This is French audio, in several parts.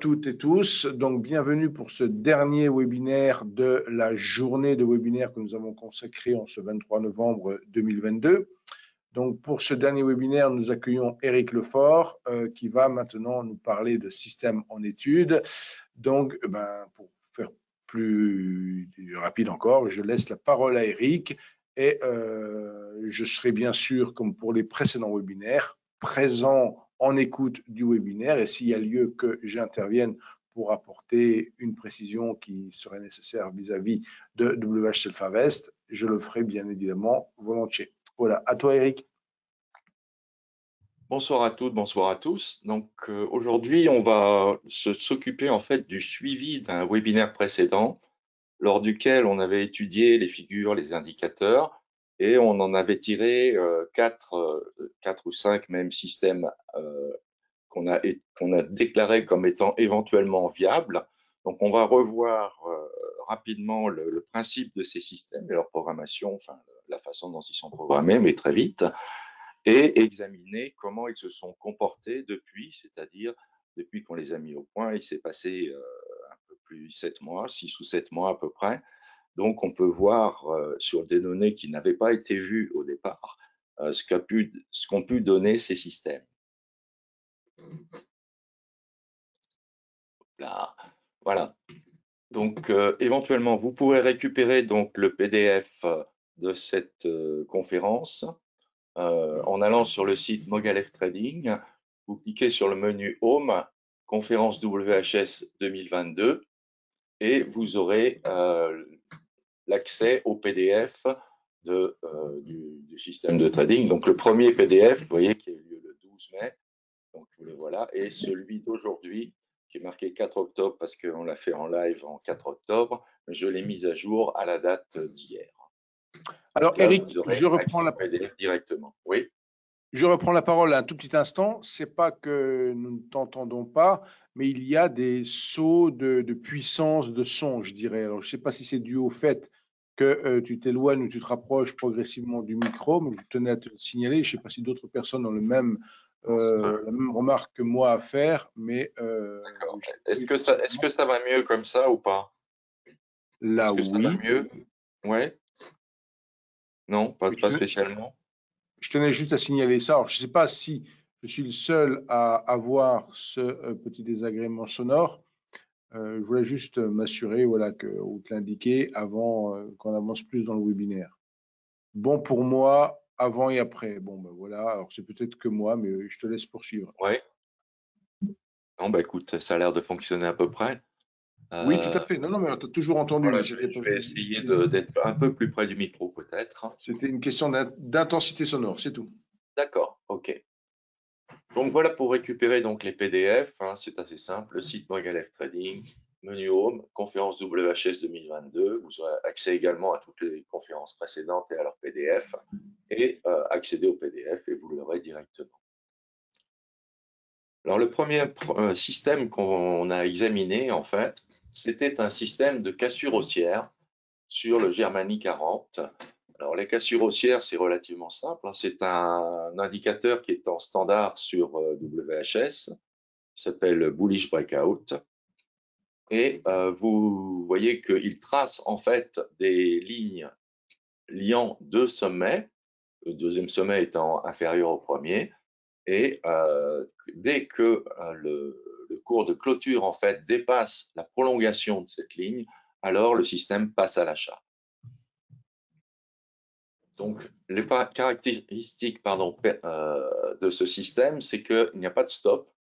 toutes et tous. Donc, bienvenue pour ce dernier webinaire de la journée de webinaire que nous avons consacré en ce 23 novembre 2022. Donc, pour ce dernier webinaire, nous accueillons Éric Lefort qui va maintenant nous parler de système en études. Donc, pour faire plus rapide encore, je laisse la parole à Éric et je serai bien sûr, comme pour les précédents webinaires, présent en écoute du webinaire et s'il y a lieu que j'intervienne pour apporter une précision qui serait nécessaire vis-à-vis de WH Self-Invest, je le ferai bien évidemment volontiers. Voilà, à toi Éric. Bonsoir à toutes, bonsoir à tous. Donc aujourd'hui, on va s'occuper en fait du suivi d'un webinaire précédent lors duquel on avait étudié les figures, les indicateurs et on en avait tiré quatre ou cinq même systèmes qu'on a déclarés comme étant éventuellement viables. Donc on va revoir rapidement le principe de ces systèmes et leur programmation, enfin la façon dont ils sont programmés, mais très vite, et examiner comment ils se sont comportés depuis, c'est-à-dire depuis qu'on les a mis au point. Il s'est passé un peu plus 7 mois, 6 ou 7 mois à peu près. Donc, on peut voir sur des données qui n'avaient pas été vues au départ ce qu'ont pu donner ces systèmes. Là, voilà. Donc, éventuellement, vous pourrez récupérer donc le PDF de cette conférence en allant sur le site Mogalef Trading. Vous cliquez sur le menu Home, conférence WHS 2022, et vous aurez l'accès au PDF du système de trading. Donc, le premier PDF, vous voyez, qui a eu lieu le 12 mai, donc le voilà, et celui d'aujourd'hui, qui est marqué 4 octobre parce qu'on l'a fait en live en 4 octobre, mais je l'ai mis à jour à la date d'hier. Alors, là, Éric, vous aurez accès au PDF directement. Oui. Je reprends la parole un tout petit instant. Ce n'est pas que nous ne t'entendons pas, mais il y a des sauts de puissance de son, je dirais. Alors, je ne sais pas si c'est dû au fait que tu t'éloignes ou tu te rapproches progressivement du micro, mais je tenais à te le signaler. Je ne sais pas si d'autres personnes ont la même remarque que moi à faire, mais… D'accord. Est-ce que ça va mieux comme ça ou pas? Là, Est-ce que ça va oui. mieux? Ouais. Non, pas spécialement. Je tenais juste à signaler ça. Alors, je ne sais pas si je suis le seul à avoir ce petit désagrément sonore. Je voulais juste m'assurer voilà, ou te l'indiquer avant qu'on avance plus dans le webinaire. Bon pour moi, avant et après. Bon, ben voilà, alors c'est peut-être que moi, mais je te laisse poursuivre. Oui. Non, bah écoute, ça a l'air de fonctionner à peu près. Oui, tout à fait. Non, mais tu as toujours entendu. Voilà, Mais je vais essayer d'être un peu plus près du micro, peut-être. C'était une question d'intensité sonore, c'est tout. D'accord, ok. Donc voilà pour récupérer donc les PDF, hein, c'est assez simple. Le site Mogalef Trading, menu Home, conférence WHS 2022. Vous aurez accès également à toutes les conférences précédentes et à leur PDF, et accéder au PDF et vous l'aurez directement. Alors le premier système qu'on a examiné, en fait, c'était un système de cassure haussière sur le Germany 40. Alors les cassures haussières, c'est relativement simple, hein. C'est un indicateur qui est en standard sur WHS, qui s'appelle Bullish Breakout. Et vous voyez qu'il trace en fait des lignes liant deux sommets, le deuxième sommet étant inférieur au premier. Et dès que le cours de clôture en fait dépasse la prolongation de cette ligne, alors le système passe à l'achat. Donc les caractéristiques de ce système, c'est qu'il n'y a pas de stop.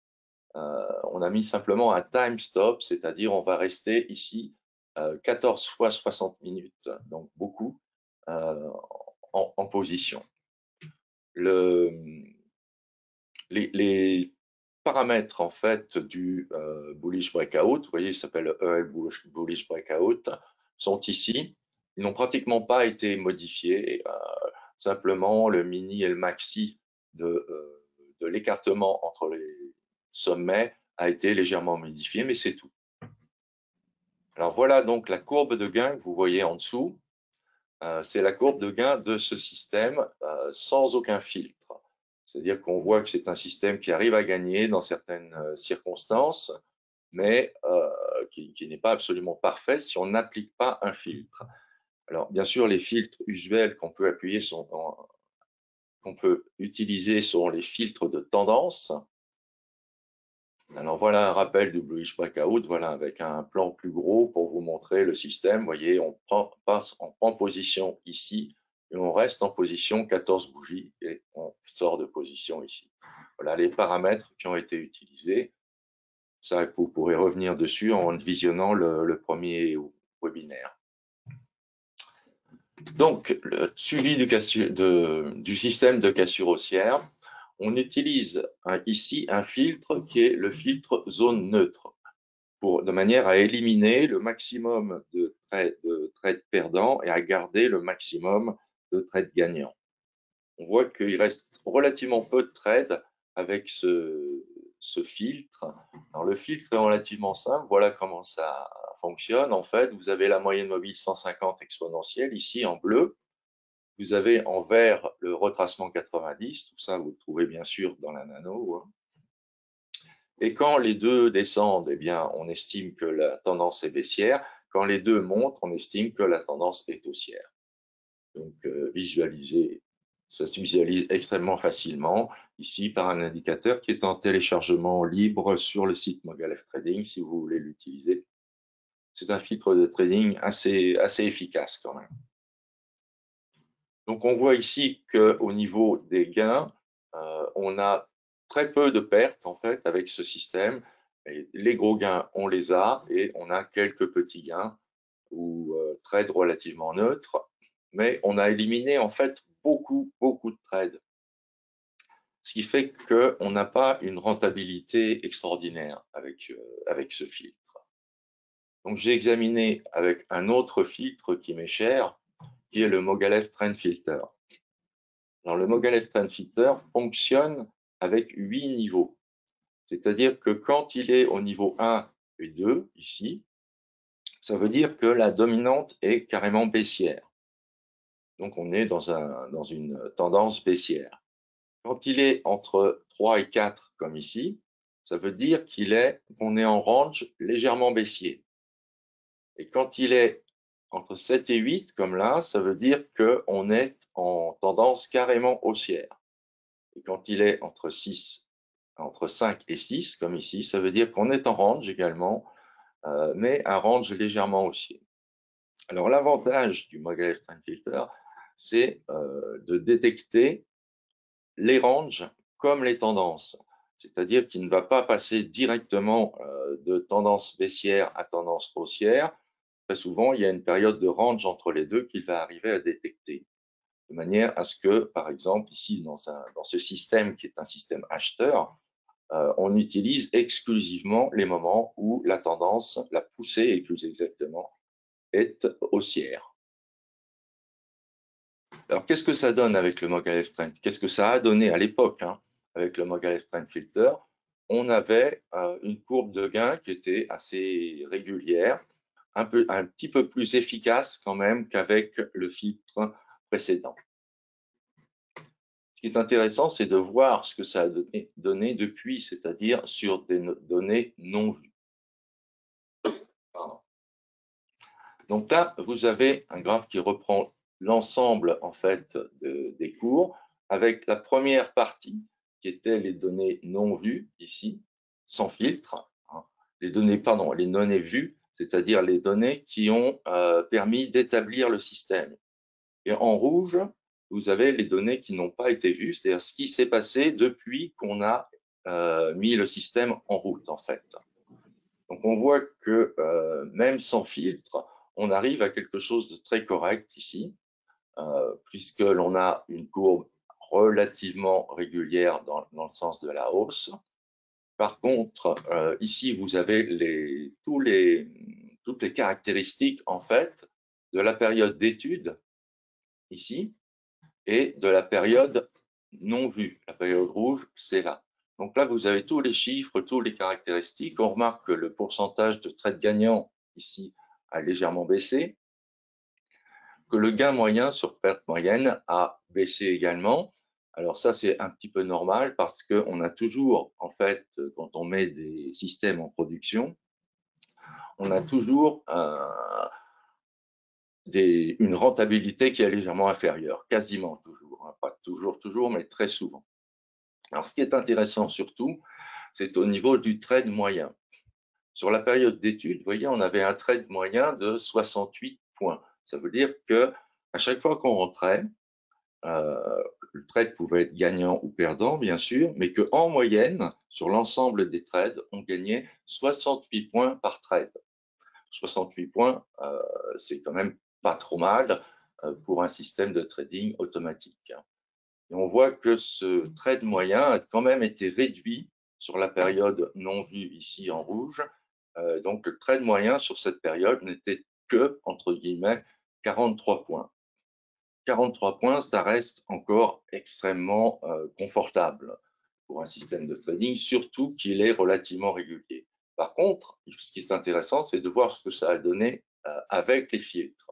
On a mis simplement un time stop, c'est-à-dire on va rester ici 14 fois 60 minutes, donc beaucoup, en position. Les paramètres en fait du bullish breakout, vous voyez, il s'appelle EL bullish breakout, sont ici. Ils n'ont pratiquement pas été modifiés. Simplement, le mini et le maxi de l'écartement entre les sommets a été légèrement modifié, mais c'est tout. Alors voilà donc la courbe de gain que vous voyez en dessous. C'est la courbe de gain de ce système sans aucun filtre. C'est-à-dire qu'on voit que c'est un système qui arrive à gagner dans certaines circonstances mais qui n'est pas absolument parfait si on n'applique pas un filtre. Alors, bien sûr, les filtres usuels qu'on peut utiliser sont les filtres de tendance. Alors voilà un rappel du Bluish Breakout, voilà avec un plan plus gros pour vous montrer le système. Vous voyez, on prend position ici et on reste en position 14 bougies et on sort de position ici. Voilà les paramètres qui ont été utilisés. Ça, vous pourrez revenir dessus en visionnant le premier webinaire. Donc, le suivi du système de cassure haussière. On utilise ici un filtre qui est le filtre zone neutre, de manière à éliminer le maximum de trades perdants et à garder le maximum de trades gagnants. On voit qu'il reste relativement peu de trades avec ce filtre. Alors, le filtre est relativement simple. Voilà comment ça fonctionne. En fait, vous avez la moyenne mobile 150 exponentielle ici en bleu. Vous avez en vert le retracement 90, tout ça vous le trouvez bien sûr dans la nano. Et quand les deux descendent, eh bien, on estime que la tendance est baissière. Quand les deux montent, on estime que la tendance est haussière. Donc, ça se visualise extrêmement facilement ici par un indicateur qui est en téléchargement libre sur le site Mogalef Trading si vous voulez l'utiliser. C'est un filtre de trading assez efficace quand même. Donc, on voit ici qu'au niveau des gains, on a très peu de pertes en fait avec ce système. Et les gros gains, on les a et on a quelques petits gains ou trades relativement neutres. Mais on a éliminé en fait beaucoup de trades. Ce qui fait qu'on n'a pas une rentabilité extraordinaire avec ce filtre. Donc, j'ai examiné avec un autre filtre qui m'est cher, qui est le Mogalef Trend Filter. Alors, le Mogalef Trend Filter fonctionne avec 8 niveaux. C'est-à-dire que quand il est au niveau 1 et 2, ici, ça veut dire que la dominante est carrément baissière. Donc, on est dans une tendance baissière. Quand il est entre 3 et 4, comme ici, ça veut dire qu'on est en range légèrement baissier. Et quand il est entre 7 et 8, comme là, ça veut dire qu'on est en tendance carrément haussière. Et quand il est entre 5 et 6, comme ici, ça veut dire qu'on est en range également, mais un range légèrement haussier. Alors, l'avantage du Mogalef Trend Filter, c'est de détecter les ranges comme les tendances. C'est-à-dire qu'il ne va pas passer directement de tendance baissière à tendance haussière. Très souvent, il y a une période de range entre les deux qu'il va arriver à détecter. De manière à ce que, par exemple, ici, dans ce système qui est un système acheteur, on utilise exclusivement les moments où la tendance, la poussée, et plus exactement, est haussière. Alors, qu'est-ce que ça donne avec le Mogalef Trend? Qu'est-ce que ça a donné à l'époque avec le Mogalef Trend Filter? On avait une courbe de gain qui était assez régulière, un petit peu plus efficace quand même qu'avec le filtre précédent. Ce qui est intéressant, c'est de voir ce que ça a donné depuis, c'est-à-dire sur des données non vues. Pardon. Donc là, vous avez un graphe qui reprend l'ensemble en fait des cours avec la première partie qui était les données non vues ici, sans filtre, les données non vues, c'est-à-dire les données qui ont permis d'établir le système. Et en rouge, vous avez les données qui n'ont pas été vues, c'est-à-dire ce qui s'est passé depuis qu'on a mis le système en route en fait. Donc on voit que même sans filtre, on arrive à quelque chose de très correct ici, puisque l'on a une courbe relativement régulière dans le sens de la hausse. Par contre, ici, vous avez toutes les caractéristiques, en fait, de la période d'étude, ici, et de la période non vue. La période rouge, c'est là. Donc là, vous avez tous les chiffres, toutes les caractéristiques. On remarque que le pourcentage de trades gagnants, ici, a légèrement baissé, que le gain moyen sur perte moyenne a baissé également, Alors ça, c'est un petit peu normal parce qu'on a toujours, en fait, quand on met des systèmes en production, on a toujours une rentabilité qui est légèrement inférieure, quasiment toujours, hein, pas toujours, mais très souvent. Alors, ce qui est intéressant surtout, c'est au niveau du trade moyen. Sur la période d'étude, vous voyez, on avait un trade moyen de 68 points. Ça veut dire que à chaque fois qu'on rentrait, le trade pouvait être gagnant ou perdant, bien sûr, mais qu'en moyenne, sur l'ensemble des trades, on gagnait 68 points par trade. 68 points, c'est quand même pas trop mal pour un système de trading automatique. Et on voit que ce trade moyen a quand même été réduit sur la période non vue ici en rouge. Donc le trade moyen sur cette période n'était que, entre guillemets, 43 points. 43 points, ça reste encore extrêmement confortable pour un système de trading, surtout qu'il est relativement régulier. Par contre, ce qui est intéressant, c'est de voir ce que ça a donné avec les filtres.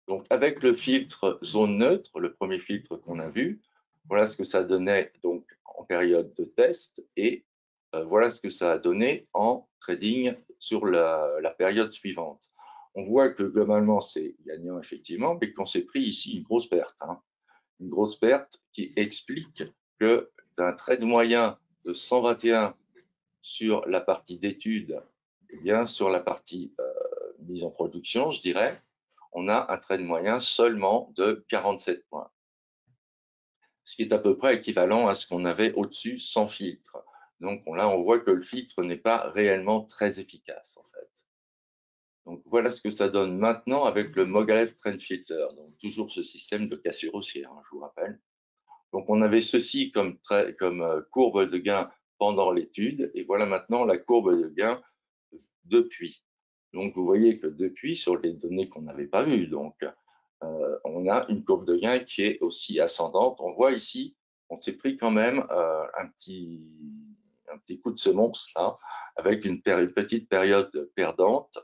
Donc, avec le filtre zone neutre, le premier filtre qu'on a vu, voilà ce que ça donnait donc en période de test et voilà ce que ça a donné en trading sur la période suivante. On voit que globalement, c'est gagnant effectivement, mais qu'on s'est pris ici une grosse perte. Hein. Une grosse perte qui explique que d'un trade moyen de 121 sur la partie d'études, eh bien sur la partie mise en production, je dirais, on a un trade moyen seulement de 47 points. Ce qui est à peu près équivalent à ce qu'on avait au-dessus sans filtre. Donc là, on voit que le filtre n'est pas réellement très efficace en fait. Donc voilà ce que ça donne maintenant avec le Mogilev Trend Filter. Donc toujours ce système de cassure haussière, hein, je vous rappelle. Donc on avait ceci comme courbe de gain pendant l'étude et voilà maintenant la courbe de gain depuis. Donc vous voyez que depuis, sur les données qu'on n'avait pas vues, donc on a une courbe de gain qui est aussi ascendante. On voit ici, on s'est pris quand même un petit coup de semonce là, avec une petite période perdante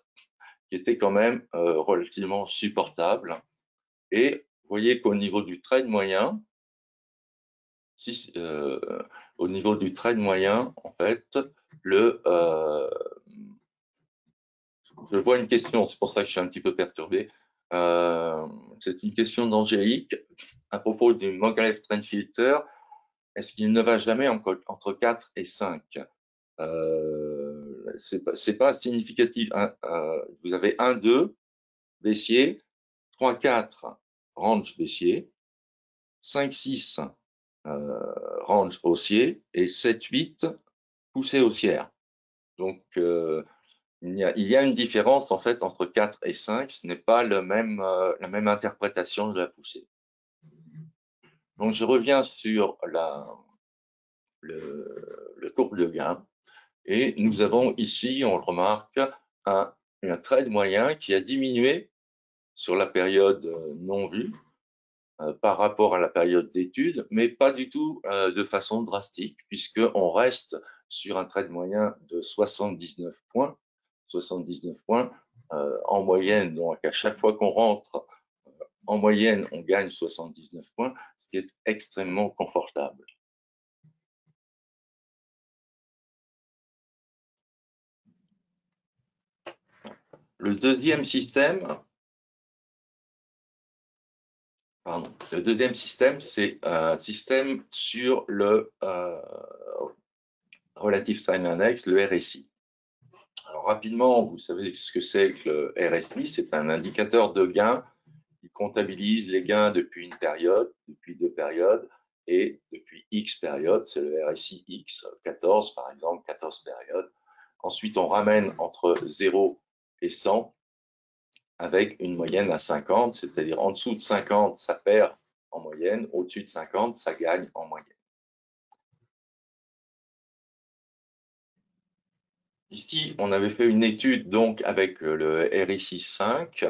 qui était quand même relativement supportable. Et vous voyez qu'au niveau du trade moyen, au niveau du trade moyen, en fait, je vois une question, c'est pour ça que je suis un petit peu perturbé. C'est une question d'Angélique à propos du Mogilev Trend Filter. Est-ce qu'il ne va jamais entre 4 et 5 C'est pas significatif. Vous avez 1, 2, baissier, 3, 4, range baissier, 5, 6, range haussier, et 7, 8, poussée haussière. Donc, il y a une différence en fait entre 4 et 5, ce n'est pas la même interprétation de la poussée. Donc je reviens sur le courbe de gain et nous avons ici, on le remarque, un trade moyen qui a diminué sur la période non vue par rapport à la période d'étude, mais pas du tout de façon drastique puisqu'on reste sur un trade moyen de 79 points. 79 points en moyenne, donc à chaque fois qu'on rentre, en moyenne, on gagne 79 points, ce qui est extrêmement confortable. Le deuxième système, c'est un système sur le Relative Time Index, le RSI. Alors rapidement, vous savez ce que c'est que le RSI, c'est un indicateur de gain qui comptabilise les gains depuis une période, depuis 2 périodes et depuis X périodes, c'est le RSI X, 14 par exemple, 14 périodes. Ensuite, on ramène entre 0 et 100 avec une moyenne à 50, c'est-à-dire en dessous de 50, ça perd en moyenne, au-dessus de 50, ça gagne en moyenne. Ici, on avait fait une étude donc avec le RSI 5.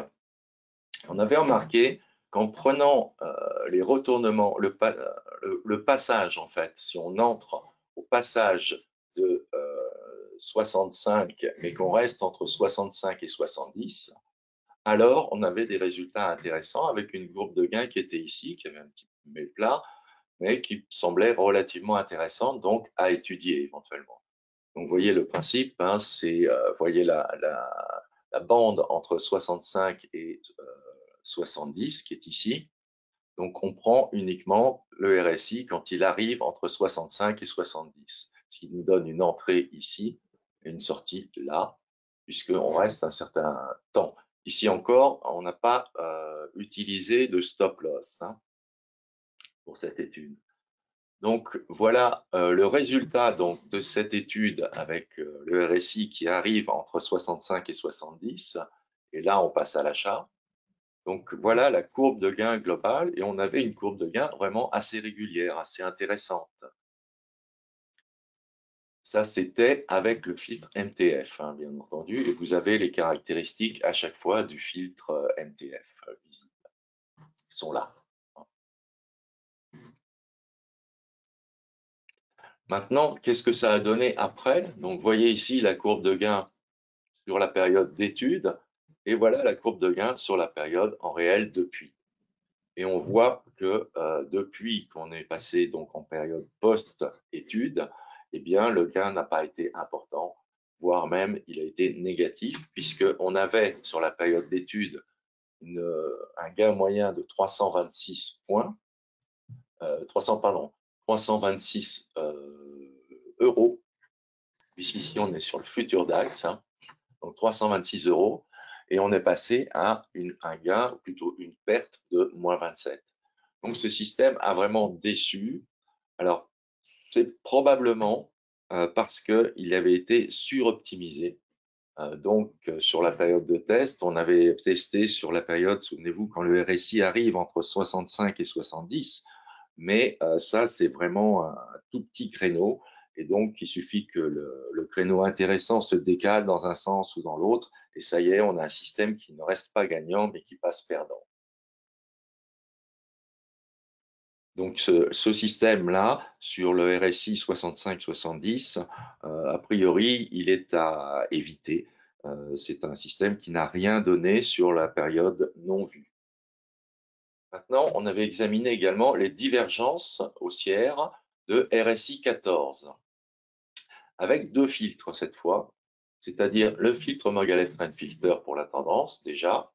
On avait remarqué qu'en prenant les retournements, le passage en fait, si on entre au passage de 65, mais qu'on reste entre 65 et 70, alors on avait des résultats intéressants avec une courbe de gain qui était ici, qui avait un petit peu plat, mais qui semblait relativement intéressante, donc à étudier éventuellement. Donc, vous voyez le principe, hein, c'est, voyez la bande entre 65 et 70 qui est ici. Donc, on prend uniquement le RSI quand il arrive entre 65 et 70, ce qui nous donne une entrée ici et une sortie là, puisqu'on reste un certain temps. Ici encore, on n'a pas utilisé de stop loss, hein, pour cette étude. Donc voilà le résultat donc, de cette étude avec le RSI qui arrive entre 65 et 70. Et là, on passe à l'achat. Donc voilà la courbe de gain globale. Et on avait une courbe de gain vraiment assez régulière, assez intéressante. Ça, c'était avec le filtre MTF, hein, bien entendu. Et vous avez les caractéristiques à chaque fois du filtre MTF visibles. Ils sont là. Maintenant, qu'est-ce que ça a donné après? Donc, vous voyez ici la courbe de gain sur la période d'étude, et voilà la courbe de gain sur la période en réel depuis. Et on voit que depuis qu'on est passé donc en période post-étude, eh bien, le gain n'a pas été important, voire même il a été négatif, puisqu'on avait sur la période d'étude un gain moyen de 326 points, 326 euros, puisqu'ici on est sur le futur DAX, hein, donc 326 euros, et on est passé à un gain, ou plutôt une perte de moins 27. Donc ce système a vraiment déçu. Alors, c'est probablement parce qu'il avait été suroptimisé. Donc, sur la période de test, on avait testé sur la période, souvenez-vous, quand le RSI arrive entre 65 et 70, mais ça, c'est vraiment un tout petit créneau. Et donc, il suffit que le créneau intéressant se décale dans un sens ou dans l'autre, et ça y est, on a un système qui ne reste pas gagnant, mais qui passe perdant. Donc, ce système-là, sur le RSI 65-70, a priori, il est à éviter. C'est un système qui n'a rien donné sur la période non vue. Maintenant, on avait examiné également les divergences haussières de RSI 14, avec deux filtres cette fois, c'est-à-dire le filtre Margalef Trend Filter pour la tendance déjà,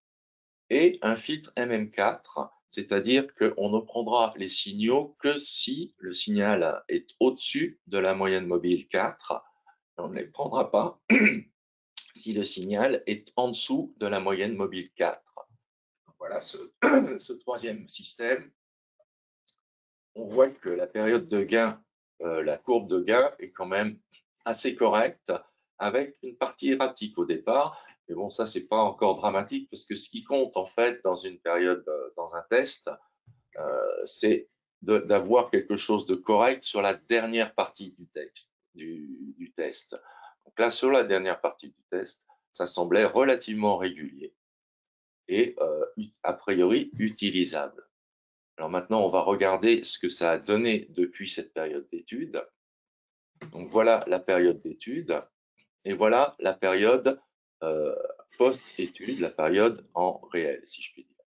et un filtre MM4, c'est-à-dire qu'on ne prendra les signaux que si le signal est au-dessus de la moyenne mobile 4, et on ne les prendra pas si le signal est en dessous de la moyenne mobile 4. Voilà ce troisième système. On voit que la période de gain, la courbe de gain est quand même assez correcte, avec une partie erratique au départ. Mais bon, ça, c'est pas encore dramatique, parce que ce qui compte, en fait, dans une période, dans un test, c'est d'avoir quelque chose de correct sur la dernière partie du test. Donc là, sur la dernière partie du test, ça semblait relativement régulier et a priori utilisable. Alors maintenant, on va regarder ce que ça a donné depuis cette période d'étude. Donc voilà la période d'étude et voilà la période post-étude, la période en réel, si je puis dire.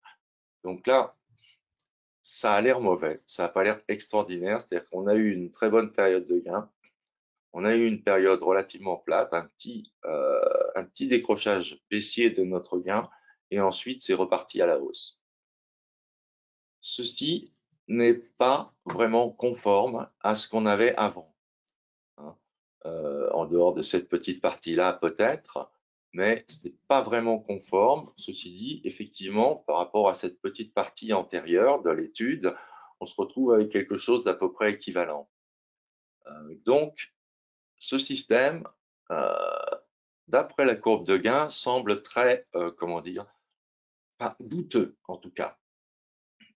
Donc là, ça a l'air mauvais, ça n'a pas l'air extraordinaire, c'est-à-dire qu'on a eu une très bonne période de gain, on a eu une période relativement plate, un petit décrochage baissier de notre gain, et ensuite c'est reparti à la hausse. Ceci n'est pas vraiment conforme à ce qu'on avait avant, hein. En dehors de cette petite partie-là peut-être, mais ce n'est pas vraiment conforme. Ceci dit, effectivement, par rapport à cette petite partie antérieure de l'étude, on se retrouve avec quelque chose d'à peu près équivalent. Donc, ce système, d'après la courbe de gain, semble très, comment dire, douteux en tout cas.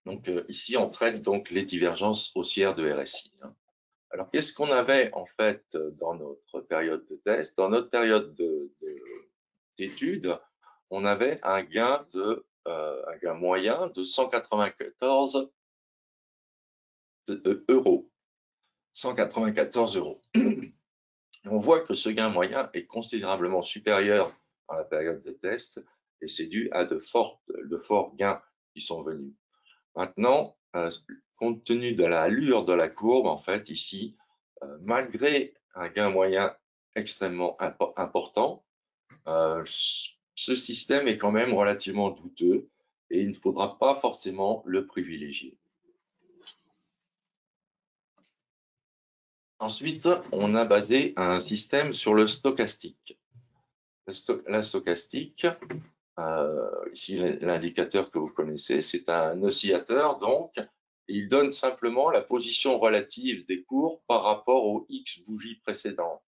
Donc ici, on traite donc les divergences haussières de RSI, hein. Alors, qu'est-ce qu'on avait en fait dans notre période de test? Dans notre période d'étude, on avait un gain moyen de 194 euros. 194 euros. On voit que ce gain moyen est considérablement supérieur à la période de test et c'est dû à de forts gains qui sont venus. Maintenant, compte tenu de l'allure de la courbe, en fait, ici, malgré un gain moyen extrêmement important, ce système est quand même relativement douteux et il ne faudra pas forcément le privilégier. Ensuite, on a basé un système sur le stochastique. La stochastique, ici l'indicateur que vous connaissez, c'est un oscillateur, donc il donne simplement la position relative des cours par rapport aux X bougies précédentes.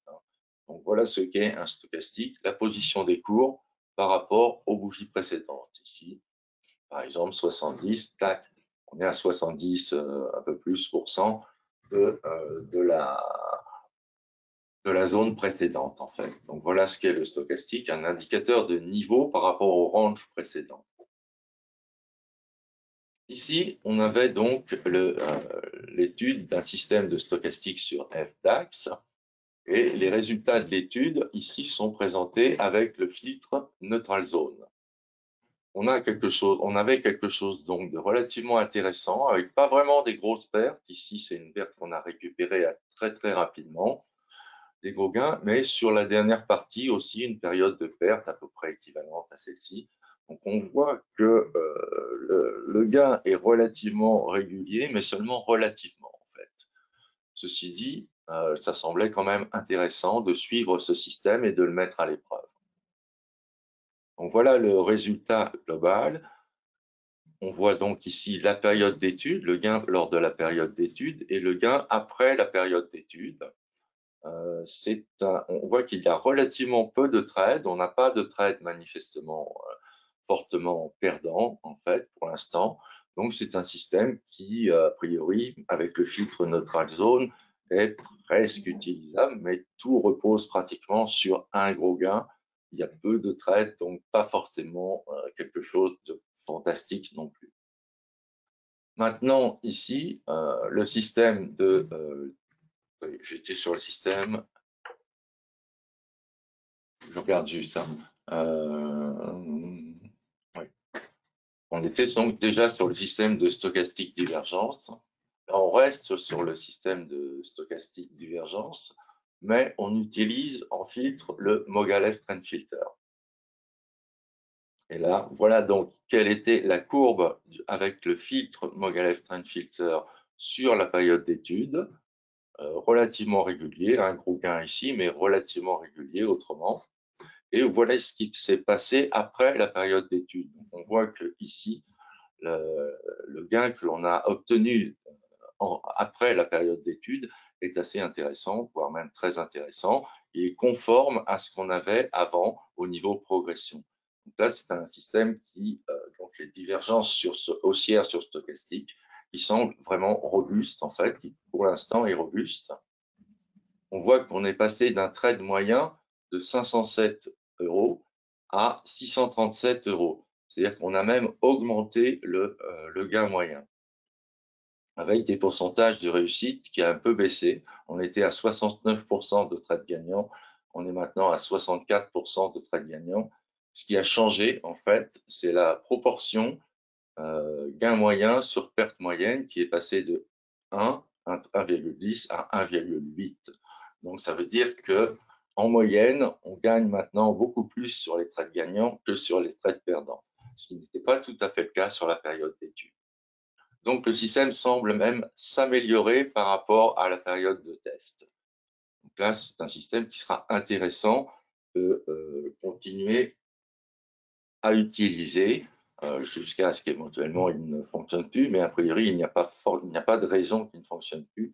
Donc voilà ce qu'est un stochastique, la position des cours par rapport aux bougies précédentes. Ici, par exemple, 70, tac, on est à 70, un peu plus, % de la zone précédente, en fait. Donc voilà ce qu'est le stochastique, un indicateur de niveau par rapport au range précédent. Ici, on avait donc l'étude d'un système de stochastique sur FDAX et les résultats de l'étude ici sont présentés avec le filtre Neutral Zone. On avait quelque chose donc de relativement intéressant avec pas vraiment des grosses pertes. Ici, c'est une perte qu'on a récupérée très rapidement, des gros gains, mais sur la dernière partie aussi une période de perte à peu près équivalente à celle-ci. Donc on voit que le gain est relativement régulier, mais seulement relativement en fait. Ceci dit, ça semblait quand même intéressant de suivre ce système et de le mettre à l'épreuve. Donc voilà le résultat global. On voit donc ici la période d'étude, le gain lors de la période d'étude et le gain après la période d'étude. On voit qu'il y a relativement peu de trades. On n'a pas de trades manifestement fortement perdants, en fait, pour l'instant. Donc, c'est un système qui, a priori, avec le filtre Neutral Zone, est presque utilisable, mais tout repose pratiquement sur un gros gain. Il y a peu de trades, donc pas forcément quelque chose de fantastique non plus. Maintenant, ici, le système de... j'étais sur le système... Je regarde juste. Oui. On était donc déjà sur le système de stochastique divergence. Là, on reste sur le système de stochastique divergence, mais on utilise en filtre le Mogalef Trend Filter. Et là, voilà donc quelle était la courbe avec le filtre Mogalef Trend Filter sur la période d'étude, relativement régulier, un gros gain ici, mais relativement régulier autrement. Et voilà ce qui s'est passé après la période d'étude. On voit que ici, le gain que l'on a obtenu après la période d'étude est assez intéressant, voire même très intéressant. Il est conforme à ce qu'on avait avant au niveau progression. Donc là, c'est un système qui, donc les divergences haussières sur stochastique, qui semble vraiment robuste, en fait, qui pour l'instant est robuste. On voit qu'on est passé d'un trade moyen de 507 € à 637 €. C'est-à-dire qu'on a même augmenté le gain moyen, avec des pourcentages de réussite qui a un peu baissé. On était à 69% de trades gagnants, on est maintenant à 64% de trades gagnants. Ce qui a changé, en fait, c'est la proportion gain moyen sur perte moyenne qui est passée de 1,10 à 1,8. Donc, ça veut dire que en moyenne, on gagne maintenant beaucoup plus sur les trades gagnants que sur les trades perdants, ce qui n'était pas tout à fait le cas sur la période d'étude. Donc, le système semble même s'améliorer par rapport à la période de test. Donc là, c'est un système qui sera intéressant de continuer à utiliser jusqu'à ce qu'éventuellement il ne fonctionne plus, mais a priori, il n'y a pas de raison qu'il ne fonctionne plus,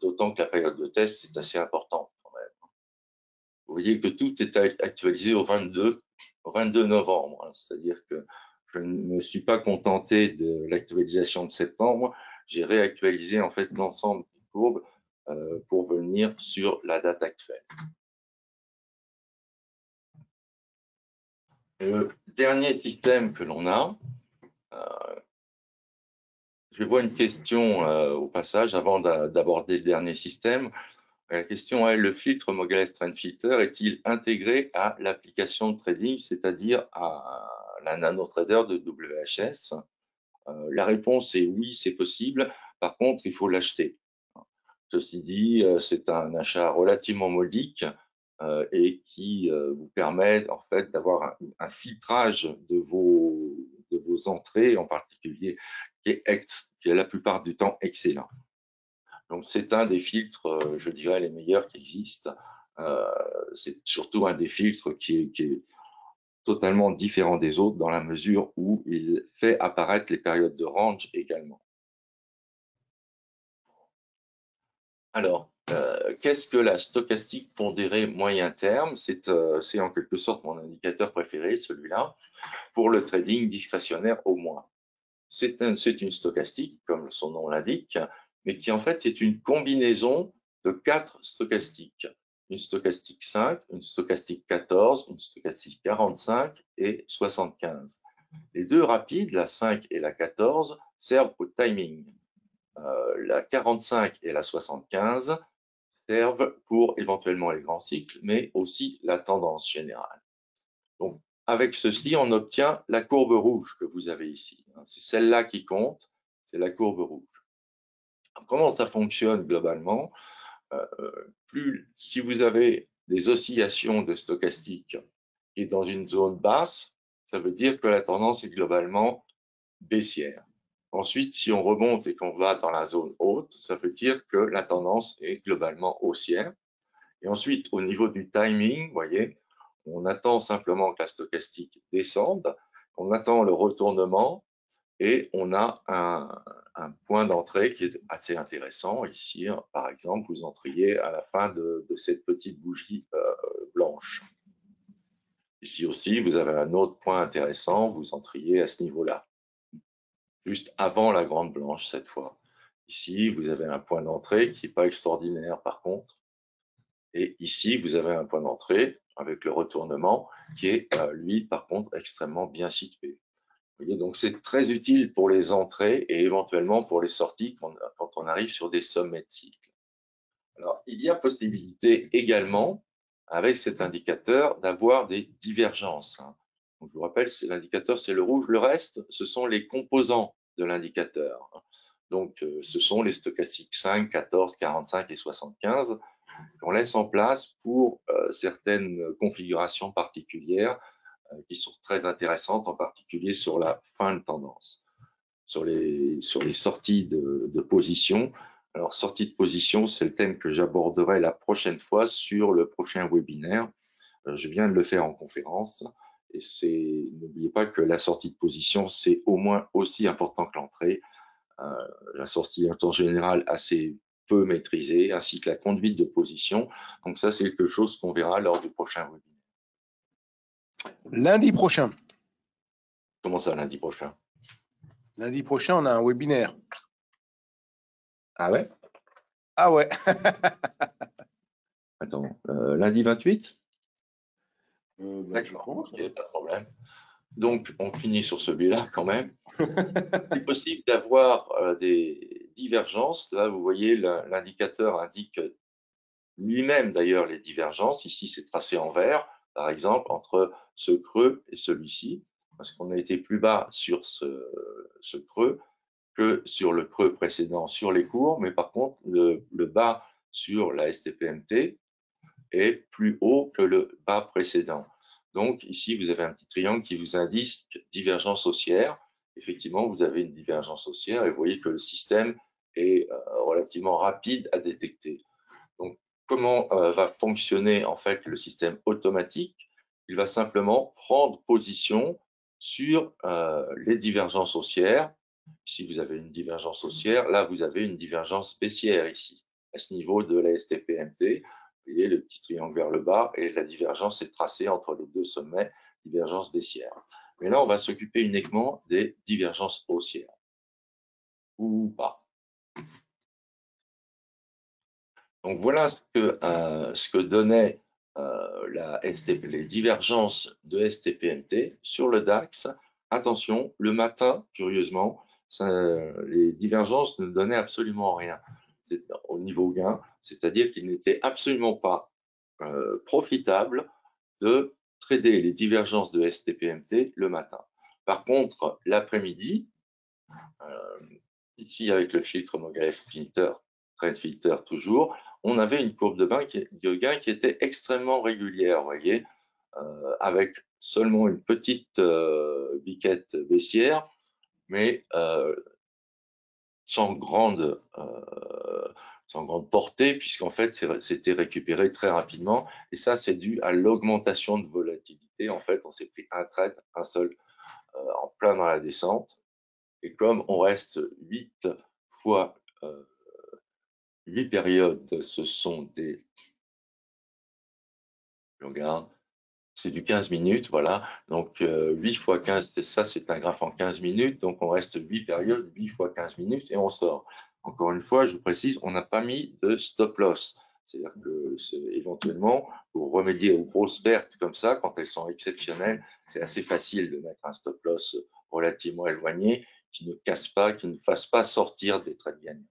d'autant que la période de test, c'est assez important quand même. Vous voyez que tout est actualisé au 22 novembre, hein, c'est-à-dire que je ne me suis pas contenté de l'actualisation de septembre, j'ai réactualisé en fait l'ensemble des courbes pour venir sur la date actuelle. Le dernier système que l'on a, je vois une question au passage avant d'aborder le dernier système. La question est, le filtre Mogalef Trend Filter est-il intégré à l'application de trading, c'est-à-dire à la NanoTrader de WHS? La réponse est oui, c'est possible. Par contre, il faut l'acheter. Ceci dit, c'est un achat relativement modique et qui vous permet en fait d'avoir un filtrage de vos entrées en particulier qui est la plupart du temps excellent. Donc c'est un des filtres, je dirais, les meilleurs qui existent. C'est surtout un des filtres qui est totalement différent des autres dans la mesure où il fait apparaître les périodes de range également. Alors, qu'est-ce que la stochastique pondérée moyen terme? C'est en quelque sorte mon indicateur préféré, celui-là, pour le trading discrétionnaire au moins. C'est une stochastique, comme son nom l'indique, mais qui en fait est une combinaison de 4 stochastiques. Une stochastique 5, une stochastique 14, une stochastique 45 et 75. Les deux rapides, la 5 et la 14, servent au timing. La 45 et la 75 servent pour éventuellement les grands cycles, mais aussi la tendance générale. Donc, avec ceci, on obtient la courbe rouge que vous avez ici. C'est celle-là qui compte, c'est la courbe rouge. Comment ça fonctionne globalement? Si vous avez des oscillations de stochastique qui est dans une zone basse, ça veut dire que la tendance est globalement baissière. Ensuite, si on remonte et qu'on va dans la zone haute, ça veut dire que la tendance est globalement haussière. Et ensuite, au niveau du timing, vous voyez, on attend simplement que la stochastique descende, on attend le retournement et on a un point d'entrée qui est assez intéressant. Ici, par exemple, vous entriez à la fin de cette petite bougie blanche. Ici aussi, vous avez un autre point intéressant, vous entriez à ce niveau-là, juste avant la grande blanche cette fois. Ici, vous avez un point d'entrée qui n'est pas extraordinaire par contre. Et ici, vous avez un point d'entrée avec le retournement qui est, lui, par contre, extrêmement bien situé. Vous voyez, donc c'est très utile pour les entrées et éventuellement pour les sorties quand on arrive sur des sommets de cycle. Alors, il y a possibilité également, avec cet indicateur, d'avoir des divergences. Donc, je vous rappelle, l'indicateur, c'est le rouge. Le reste, ce sont les composants de l'indicateur. Donc, ce sont les stochastiques 5, 14, 45 et 75 qu'on laisse en place pour certaines configurations particulières qui sont très intéressantes, en particulier sur la fin de tendance, sur les sorties de position. Alors, sortie de position, c'est le thème que j'aborderai la prochaine fois sur le prochain webinaire. Je viens de le faire en conférence et n'oubliez pas que la sortie de position, c'est au moins aussi important que l'entrée. La sortie est en général assez peu maîtrisée, ainsi que la conduite de position. Donc ça, c'est quelque chose qu'on verra lors du prochain webinaire. Lundi prochain. Comment ça, lundi prochain? Lundi prochain, on a un webinaire. Ah ouais? Ah ouais. Attends, lundi 28? D'accord, ok, pas de problème. Donc, on finit sur celui-là quand même. C'est possible d'avoir des divergences. Là, vous voyez, l'indicateur indique lui-même d'ailleurs les divergences. Ici, c'est tracé en vert, par exemple, entre ce creux et celui-ci, parce qu'on a été plus bas sur ce creux que sur le creux précédent sur les cours, mais par contre, le bas sur la STPMT est plus haut que le bas précédent. Donc ici, vous avez un petit triangle qui vous indique divergence haussière. Effectivement, vous avez une divergence haussière et vous voyez que le système est relativement rapide à détecter. Donc, comment va fonctionner en fait le système automatique? Il va simplement prendre position sur les divergences haussières. Si vous avez une divergence haussière, là vous avez une divergence baissière ici, à ce niveau de la STPMT. Vous voyez le petit triangle vers le bas et la divergence est tracée entre les deux sommets, divergence baissière. Mais là, on va s'occuper uniquement des divergences haussières, ou pas. Donc voilà ce que donnaient les divergences de STPMT sur le DAX. Attention, le matin, curieusement, les divergences ne donnaient absolument rien au niveau gain, c'est-à-dire qu'il n'était absolument pas profitable de trader les divergences de STPMT le matin. Par contre, l'après-midi, Ici, avec le filtre Mogalef Filter, Trend Filter toujours, on avait une courbe de gain qui était extrêmement régulière, vous voyez, avec seulement une petite biquette baissière, mais sans grande portée, puisqu'en fait, c'était récupéré très rapidement. Et ça, c'est dû à l'augmentation de volatilité. En fait, on s'est pris un trade, un seul, en plein dans la descente. Et comme on reste 8 fois 8 périodes, ce sont des... Je regarde, c'est du 15 minutes, voilà. Donc 8 fois 15, ça c'est un graphe en 15 minutes, donc on reste 8 périodes, 8 fois 15 minutes et on sort. Encore une fois, je vous précise, on n'a pas mis de stop loss. C'est-à-dire que éventuellement, pour remédier aux grosses pertes comme ça, quand elles sont exceptionnelles, c'est assez facile de mettre un stop loss relativement éloigné qui ne casse pas, qui ne fasse pas sortir des trades gagnants.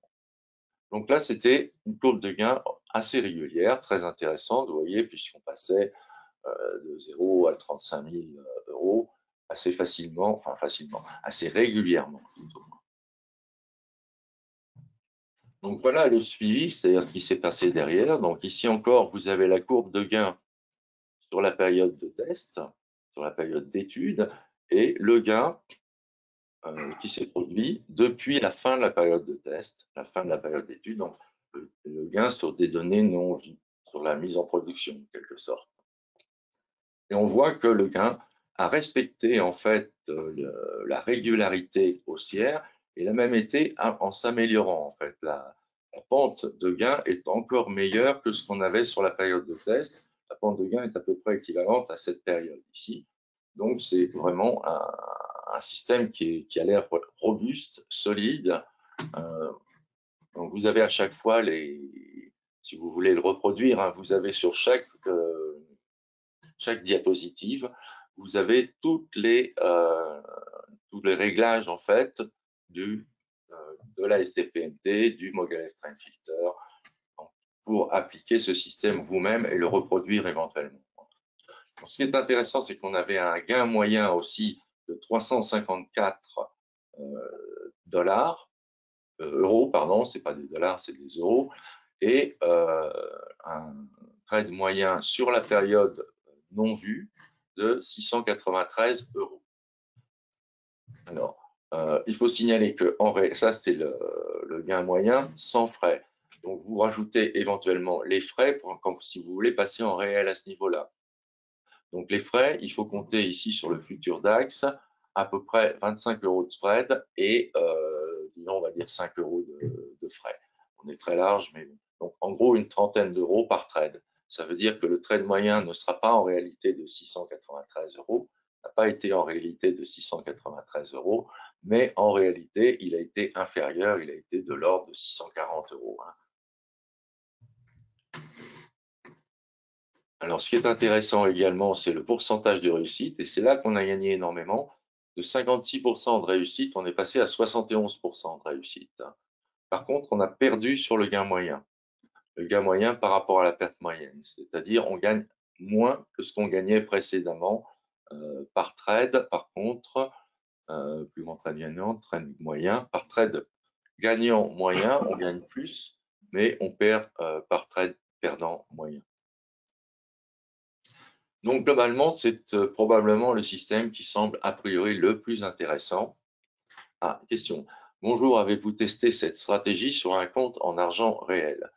Donc là, c'était une courbe de gain assez régulière, très intéressante, vous voyez, puisqu'on passait de 0 à 35 000 euros assez facilement, enfin facilement, assez régulièrement plutôt. Donc voilà le suivi, c'est-à-dire ce qui s'est passé derrière. Donc ici encore, vous avez la courbe de gain sur la période de test, sur la période d'étude, et le gain qui s'est produit depuis la fin de la période de test, la fin de la période d'étude, donc le gain sur des données non vues, sur la mise en production en quelque sorte. Et on voit que le gain a respecté en fait la régularité haussière et l'a même été en s'améliorant en fait. La pente de gain est encore meilleure que ce qu'on avait sur la période de test. La pente de gain est à peu près équivalente à cette période ici. Donc c'est vraiment un système qui a l'air robuste, solide. Donc vous avez à chaque fois si vous voulez le reproduire, hein, vous avez sur chaque diapositive, vous avez tous les réglages en fait de la STPMT, du Mogalef Trend Filter, pour appliquer ce système vous-même et le reproduire éventuellement. Donc, ce qui est intéressant, c'est qu'on avait un gain moyen aussi de 354 euros, pardon, c'est pas des dollars, c'est des euros, et un trade moyen sur la période non vue de 693 euros. Alors, il faut signaler que ça, c'était le gain moyen sans frais. Donc, vous rajoutez éventuellement les frais si vous voulez passer en réel à ce niveau-là. Donc, les frais, il faut compter ici sur le futur DAX à peu près 25 euros de spread et, disons, on va dire 5 euros de frais. On est très large, mais bon. Donc, en gros, une trentaine d'euros par trade. Ça veut dire que le trade moyen ne sera pas en réalité de 693 euros, n'a pas été en réalité de 693 euros, mais en réalité, il a été inférieur, il a été de l'ordre de 640 euros. Alors, ce qui est intéressant également, c'est le pourcentage de réussite, et c'est là qu'on a gagné énormément. De 56% de réussite, on est passé à 71% de réussite. Par contre, on a perdu sur le gain moyen. Le gain moyen par rapport à la perte moyenne, c'est-à-dire on gagne moins que ce qu'on gagnait précédemment par trade. Par contre, plus grand trade gagnant, trade moyen, par trade gagnant moyen, on gagne plus, mais on perd par trade perdant moyen. Donc globalement, c'est probablement le système qui semble a priori le plus intéressant. Ah, question. Bonjour, avez-vous testé cette stratégie sur un compte en argent réel?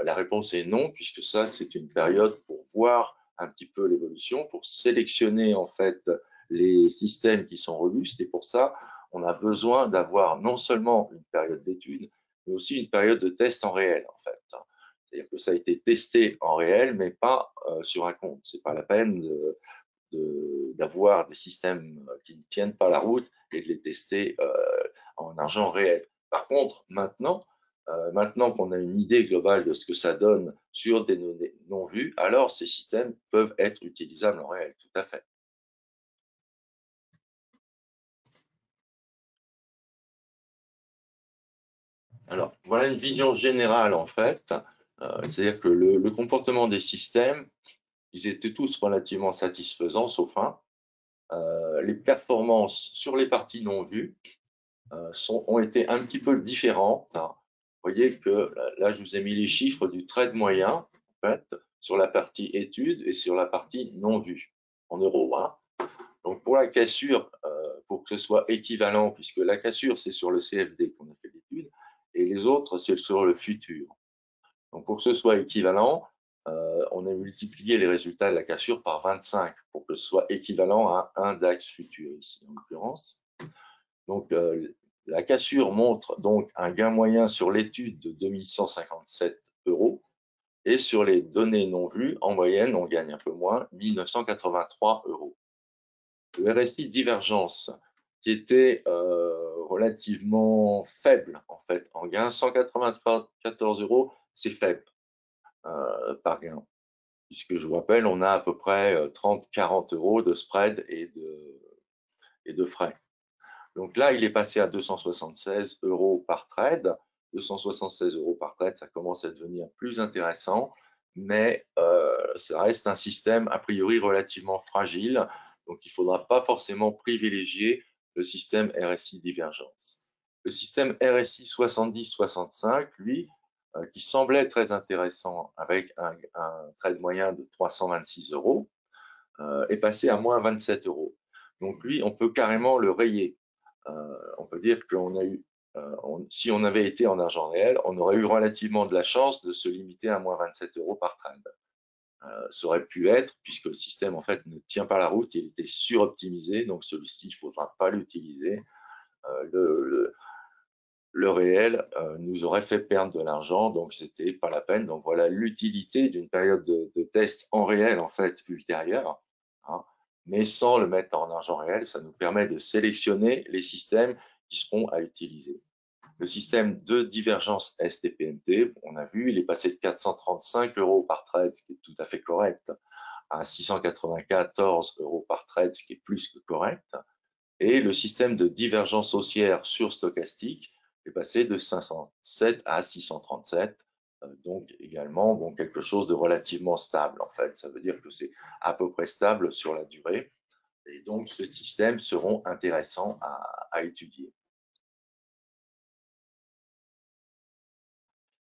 La réponse est non, puisque ça, c'est une période pour voir un petit peu l'évolution, pour sélectionner en fait les systèmes qui sont robustes. Et pour ça, on a besoin d'avoir non seulement une période d'étude, mais aussi une période de test en réel en fait. C'est-à-dire que ça a été testé en réel, mais pas sur un compte. C'est pas la peine d'avoir des systèmes qui ne tiennent pas la route et de les tester en argent réel. Par contre, maintenant qu'on a une idée globale de ce que ça donne sur des données non vues, alors ces systèmes peuvent être utilisables en réel, tout à fait. Alors, voilà une vision générale en fait, c'est-à-dire que le comportement des systèmes, ils étaient tous relativement satisfaisants, sauf un. Les performances sur les parties non vues, ont été un petit peu différentes, hein. Vous voyez que là, je vous ai mis les chiffres du trade moyen, en fait, sur la partie études et sur la partie non vue, en euros, hein. Donc, pour la cassure, pour que ce soit équivalent, puisque la cassure, c'est sur le CFD qu'on a fait l'étude, et les autres, c'est sur le futur. Donc, pour que ce soit équivalent, on a multiplié les résultats de la cassure par 25 pour que ce soit équivalent à un DAX futur, ici, en l'occurrence. Donc, la cassure montre donc un gain moyen sur l'étude de 2157 € et sur les données non vues, en moyenne, on gagne un peu moins, 1983 €. Le RSI divergence, qui était relativement faible, en fait, en gain, 194 €, c'est faible par gain, puisque je vous rappelle, on a à peu près 30-40 € de spread et de frais. Donc là, il est passé à 276 € par trade. 276 € par trade, ça commence à devenir plus intéressant, mais ça reste un système a priori relativement fragile. Donc, il ne faudra pas forcément privilégier le système RSI divergence. Le système RSI 70-65, lui, qui semblait très intéressant avec un trade moyen de 326 €, est passé à moins 27 €. Donc lui, on peut carrément le rayer. On peut dire qu'on a eu, si on avait été en argent réel, on aurait eu relativement de la chance de se limiter à moins 27 € par trade. Ça aurait pu être, puisque le système en fait ne tient pas la route, il était suroptimisé, donc celui-ci, il ne faudra pas l'utiliser. Le réel nous aurait fait perdre de l'argent, donc c'était pas la peine. Donc voilà l'utilité d'une période de test en réel en fait ultérieure, hein, mais sans le mettre en argent réel, ça nous permet de sélectionner les systèmes qui seront à utiliser. Le système de divergence STPMT, on a vu, il est passé de 435 € par trade, ce qui est tout à fait correct, à 694 € par trade, ce qui est plus que correct. Et le système de divergence haussière sur stochastique est passé de 507 à 637, donc également bon, quelque chose de relativement stable en fait. Ça veut dire que c'est à peu près stable sur la durée, et donc ce système seront intéressants à étudier.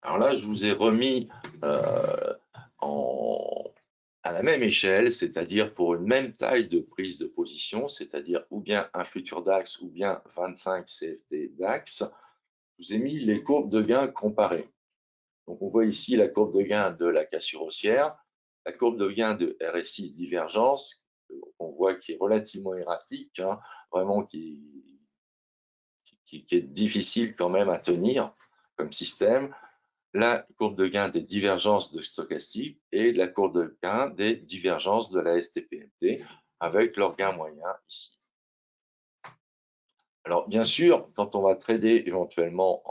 Alors là, je vous ai remis à la même échelle, c'est-à-dire pour une même taille de prise de position, c'est-à-dire ou bien un futur DAX ou bien 25 CFD DAX, je vous ai mis les courbes de gain comparées. Donc, on voit ici la courbe de gain de la cassure haussière, la courbe de gain de RSI divergence, on voit qui est relativement erratique, hein, vraiment qui est difficile quand même à tenir comme système, la courbe de gain des divergences de stochastique et la courbe de gain des divergences de la STPMT avec leur gain moyen ici. Alors, bien sûr, quand on va trader éventuellement,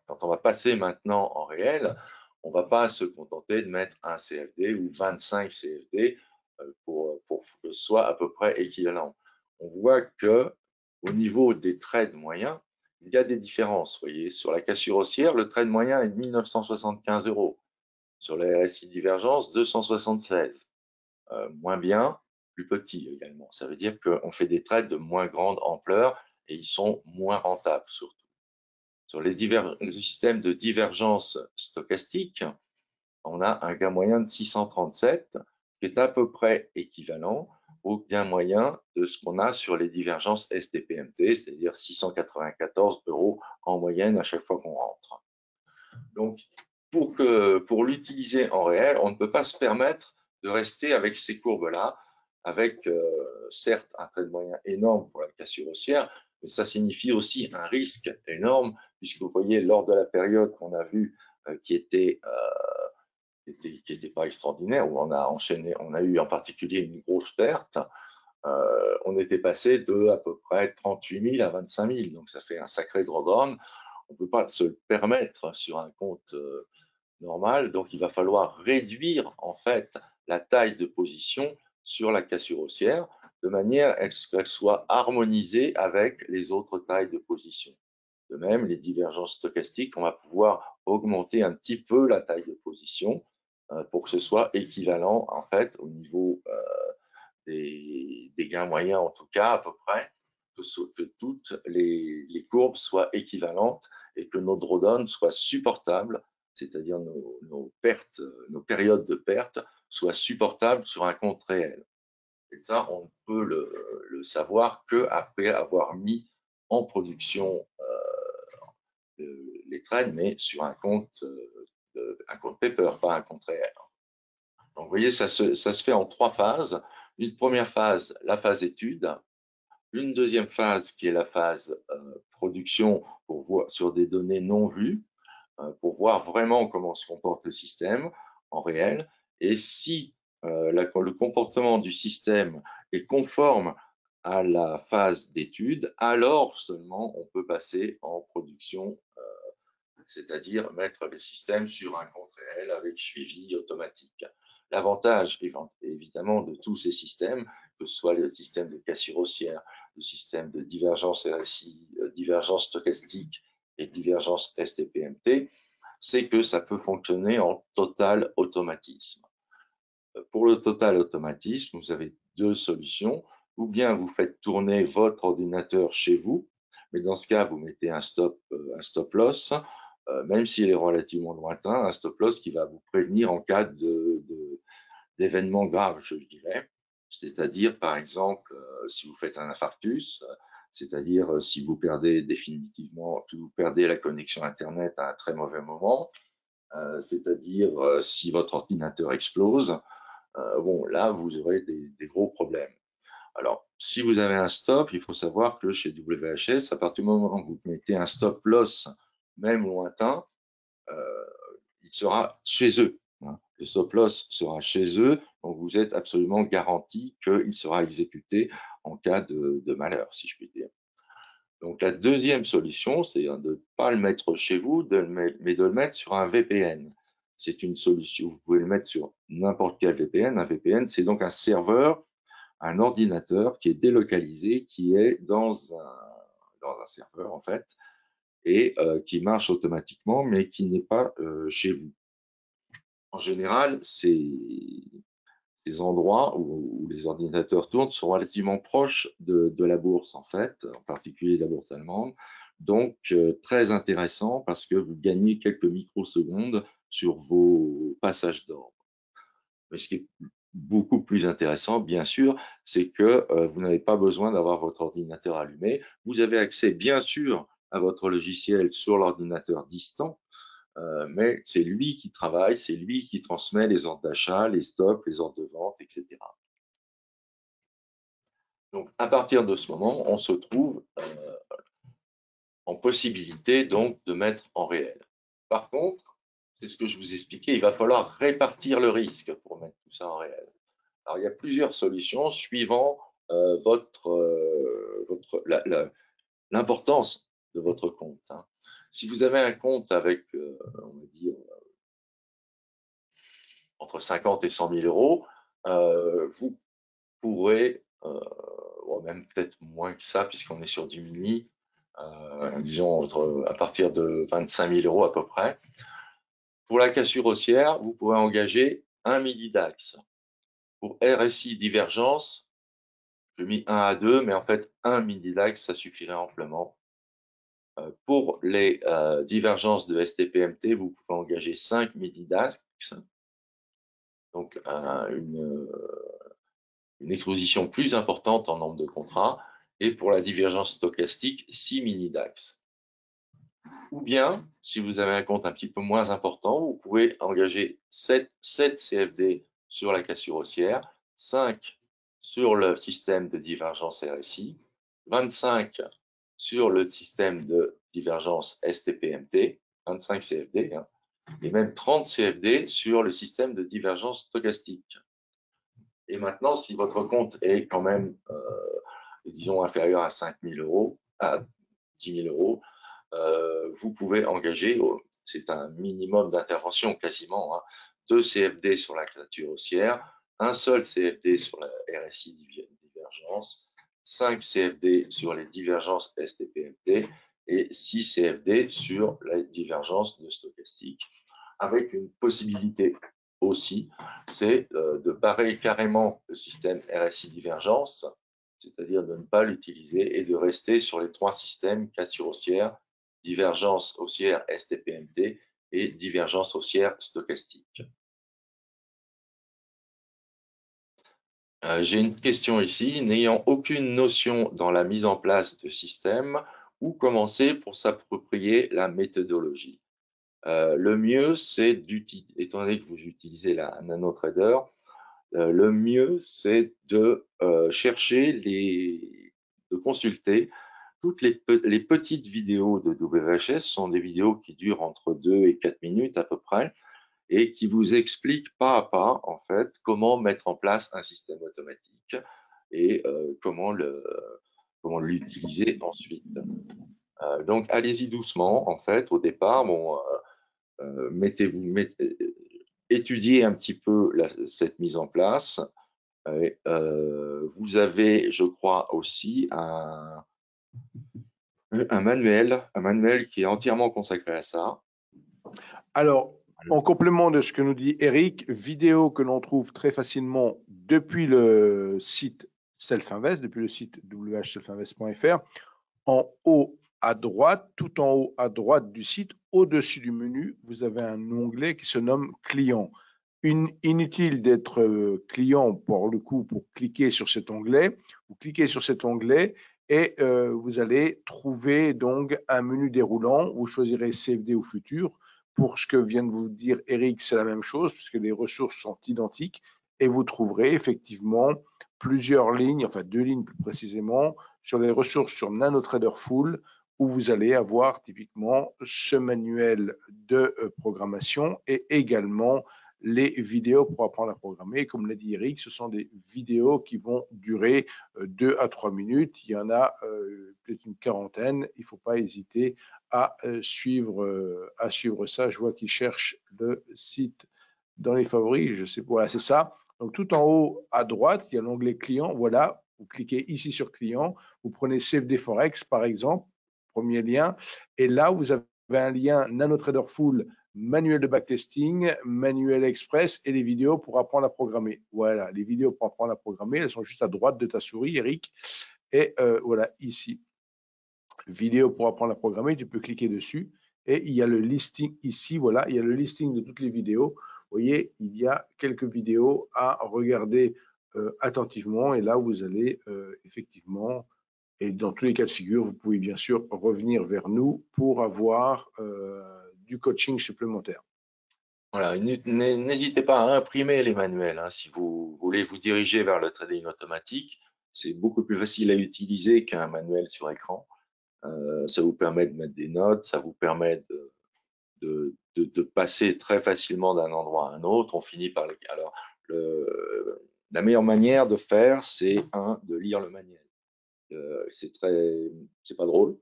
quand on va passer maintenant en réel, on ne va pas se contenter de mettre un CFD ou 25 CFD pour que ce soit à peu près équivalent. On voit que au niveau des trades moyens, il y a des différences. Vous voyez, sur la cassure haussière, le trade moyen est de 1975 €. Sur la RSI divergence, 276. Moins bien, plus petit également. Ça veut dire qu'on fait des trades de moins grande ampleur et ils sont moins rentables surtout. Sur le système de divergence stochastique, on a un gain moyen de 637 qui est à peu près équivalent au gain moyen de ce qu'on a sur les divergences STPMT, c'est-à-dire 694 € en moyenne à chaque fois qu'on rentre. Donc, pour l'utiliser en réel, on ne peut pas se permettre de rester avec ces courbes-là, avec certes un trait de moyen énorme pour la cassure haussière, mais ça signifie aussi un risque énorme, puisque vous voyez, lors de la période qu'on a vue qui était pas extraordinaire, où on a enchaîné, on a eu en particulier une grosse perte, on était passé de à peu près 38 000 à 25 000, donc ça fait un sacré drawdown. On ne peut pas se le permettre sur un compte normal, donc il va falloir réduire en fait la taille de position sur la cassure haussière de manière à ce qu'elle soit harmonisée avec les autres tailles de position. De même, les divergences stochastiques, on va pouvoir augmenter un petit peu la taille de position pour que ce soit équivalent en fait au niveau des gains moyens en tout cas à peu près, que toutes les courbes soient équivalentes et que nos drawdowns soient supportables, c'est-à-dire nos pertes, nos périodes de perte soient supportables sur un compte réel. Et ça, on ne peut le savoir qu'après avoir mis en production les trades, mais sur un compte paper, pas un compte réel. Donc, vous voyez, ça se fait en 3 phases. Une première phase, la phase étude. Une deuxième phase qui est la phase production pour voir sur des données non vues, pour voir vraiment comment se comporte le système en réel. Et si le comportement du système est conforme à la phase d'étude, alors seulement on peut passer en production, c'est-à-dire mettre le système sur un compte réel avec suivi automatique. L'avantage, évidemment, de tous ces systèmes, que ce soit le système de cassure haussière, le système de divergence RSI, divergence stochastique et divergence STPMT, c'est que ça peut fonctionner en total automatisme. Pour le total automatisme, vous avez 2 solutions. Ou bien vous faites tourner votre ordinateur chez vous, mais dans ce cas, vous mettez un stop loss, même s'il est relativement lointain, un stop loss qui va vous prévenir en cas d'événements graves, je dirais. C'est-à-dire, par exemple, si vous faites un infarctus, c'est-à-dire si vous perdez définitivement, si vous perdez la connexion Internet à un très mauvais moment, c'est-à-dire si votre ordinateur explose, bon, là, vous aurez des gros problèmes. Alors, si vous avez un stop, il faut savoir que chez WHS, à partir du moment où vous mettez un stop loss, même lointain, il sera chez eux. Le stop loss sera chez eux, donc vous êtes absolument garanti qu'il sera exécuté en cas de malheur, si je puis dire. Donc la deuxième solution, c'est de ne pas le mettre chez vous, mais de le mettre sur un VPN. C'est une solution, vous pouvez le mettre sur n'importe quel VPN. Un VPN, c'est donc un serveur, un ordinateur qui est délocalisé, qui est dans un serveur en fait, et qui marche automatiquement, mais qui n'est pas chez vous. En général, ces endroits où les ordinateurs tournent sont relativement proches de la bourse, en fait, en particulier la bourse allemande. Donc, très intéressant parce que vous gagnez quelques microsecondes sur vos passages d'ordre. Mais ce qui est beaucoup plus intéressant, bien sûr, c'est que vous n'avez pas besoin d'avoir votre ordinateur allumé. Vous avez accès, bien sûr, à votre logiciel sur l'ordinateur distant, mais c'est lui qui travaille, c'est lui qui transmet les ordres d'achat, les stops, les ordres de vente, etc. Donc, à partir de ce moment, on se trouve en possibilité donc de mettre en réel. Par contre, c'est ce que je vous expliquais, il va falloir répartir le risque pour mettre tout ça en réel. Alors, il y a plusieurs solutions suivant l'importance de votre compte. Si vous avez un compte avec, on va dire, entre 50 et 100 000 euros, vous pourrez, même peut-être moins que ça, puisqu'on est sur du mini, disons à partir de 25 000 euros à peu près. Pour la cassure haussière, vous pourrez engager un mini DAX. Pour RSI divergence, j'ai mis 1 à 2, mais en fait, un mini DAX, ça suffirait amplement. Pour les divergences de STPMT, vous pouvez engager 5 mini DAX. Donc, une exposition plus importante en nombre de contrats, et pour la divergence stochastique, 6 mini DAX. Ou bien, si vous avez un compte un petit peu moins important, vous pouvez engager 7 CFD sur la cassure haussière, 5 sur le système de divergence RSI, 25 sur le système de divergence STPMT, 25 CFD, et même 30 CFD sur le système de divergence stochastique. Et maintenant, si votre compte est quand même, disons, inférieur à 5 000 euros, à 10 000 euros, vous pouvez engager, c'est un minimum d'intervention quasiment, 2 CFD sur la cassure haussière, un seul CFD sur la RSI divergence, 5 CFD sur les divergences STPMT et 6 CFD sur la divergence de stochastique, avec une possibilité aussi, c'est de barrer carrément le système RSI divergence, c'est-à-dire de ne pas l'utiliser et de rester sur les 3 systèmes cassure haussière, divergence haussière STPMT et divergence haussière stochastique. J'ai une question ici. N'ayant aucune notion dans la mise en place de système, où commencer pour s'approprier la méthodologie? Le mieux, c'est étant donné que vous utilisez la NanoTrader, le mieux, c'est de chercher de consulter toutes les petites vidéos de WHS. Ce sont des vidéos qui durent entre 2 et 4 minutes à peu près et qui vous expliquent pas à pas, en fait, comment mettre en place un système automatique et comment l'utiliser ensuite. Donc, allez-y doucement, en fait, au départ. Bon, étudiez un petit peu cette mise en place. Vous avez, je crois, aussi un manuel qui est entièrement consacré à ça. Alors, en complément de ce que nous dit Eric, vidéo que l'on trouve très facilement depuis le site Selfinvest, depuis le site whselfinvest.fr, en haut à droite, tout en haut à droite du site, au-dessus du menu, vous avez un onglet qui se nomme Client. Inutile d'être client pour le coup pour cliquer sur cet onglet. Vous cliquez sur cet onglet et vous allez trouver donc un menu déroulant. Vous choisirez CFD ou futur. Pour ce que vient de vous dire Eric, c'est la même chose puisque les ressources sont identiques et vous trouverez effectivement plusieurs lignes, enfin 2 lignes plus précisément, sur les ressources sur NanoTrader Full où vous allez avoir typiquement ce manuel de programmation et également les vidéos pour apprendre à programmer. Comme l'a dit Eric, ce sont des vidéos qui vont durer 2 à 3 minutes. Il y en a peut-être une quarantaine. Il ne faut pas hésiter à suivre ça. Je vois qu'il cherche le site dans les favoris. Je sais pas, voilà, c'est ça. Donc tout en haut à droite, il y a l'onglet client. Voilà, vous cliquez ici sur client. Vous prenez CFD Forex par exemple, premier lien. Et là, vous avez un lien NanoTrader Full, manuel de backtesting, manuel express et les vidéos pour apprendre à programmer. Voilà, les vidéos pour apprendre à programmer, elles sont juste à droite de ta souris, Eric. Et voilà, ici, vidéo pour apprendre à programmer, tu peux cliquer dessus. Et il y a le listing ici, voilà, il y a le listing de toutes les vidéos. Vous voyez, il y a quelques vidéos à regarder attentivement. Et là, vous allez effectivement, et dans tous les cas de figure, vous pouvez bien sûr revenir vers nous pour avoir du coaching supplémentaire. Voilà, n'hésitez pas à imprimer les manuels, hein, si vous voulez vous diriger vers le trading automatique. C'est beaucoup plus facile à utiliser qu'un manuel sur écran. Ça vous permet de mettre des notes, ça vous permet de passer très facilement d'un endroit à un autre. On finit par alors, la meilleure manière de faire, c'est de lire le manuel. C'est pas drôle,